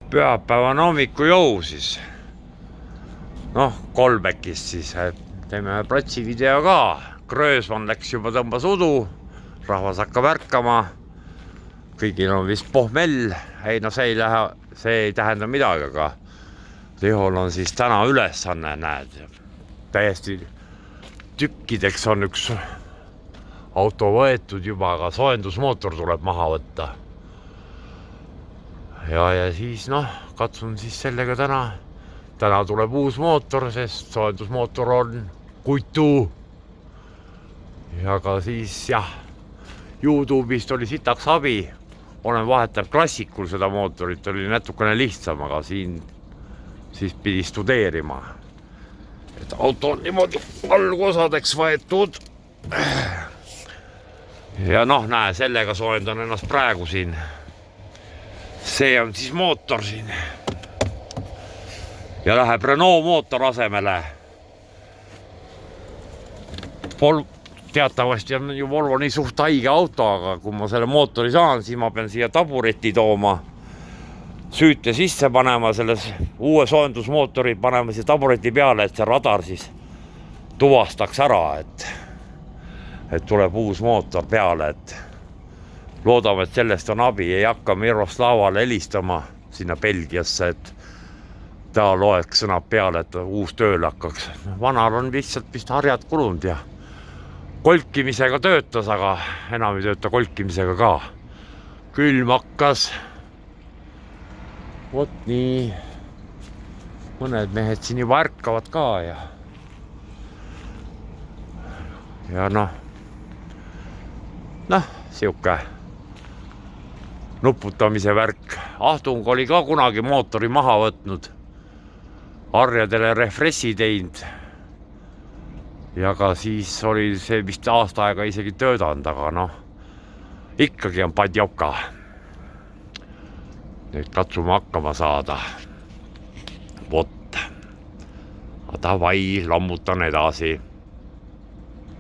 pühapäevane hommikujõu siis. Noh, kolmekist siis, teeme platsivideo ka. Gröösmann läks juba, tõmbas udu, rahvas hakkab ärkama. Kõigil on vist pohmell, ei no see ei tähenda midagi, aga Lihol on siis täna ülesanne, näed. Täiesti tükkideks on üks auto võetud juba, aga soojendusmootor tuleb maha võtta. Ja siis noh, katsun siis sellega täna tuleb uus mootor, sest soojendusmootor on kutu. Ja ka siis jah, YouTube'ist oli sitaks abi. Olen vahetanud klassikul seda mootorit, oli natukene lihtsam, aga siin siis pidi studeerima. Et auto on niimoodi algosadeks võetud. Ja noh, näe, sellega soojendan ennast praegu siin. See on siis mootor siin. Ja läheb Renault mootor asemele. Teatavasti on ju Volvo nii suht haige auto, aga kui ma selle mootori saan, siis ma pean siia tabureti tooma. Süüte sisse panema, selles uue soojendusmootori panema siia tabureti peale, et see radar siis tuvastaks ära, et tuleb uus mootor peale, et loodame, et sellest on abi, ei hakka Miroslavale helistama sinna Belgiasse, et ta loeks sõnad peale, et uus tööle hakkaks. Vanal on lihtsalt vist harjad kulunud ja kolkimisega töötas, aga enam ei tööta kolkimisega ka. Külm hakkas. Vot nii. Mõned mehed siin juba ärkavad ka ja noh, siuke nuputamise värk. Ahtung oli ka kunagi mootori maha võtnud. Arjadele refressi teinud. Ja ka siis oli see vist aasta aega isegi töötanud, aga noh, ikkagi on padjopka. Nüüd katsume hakkama saada. Vot. Davai, lammutan edasi.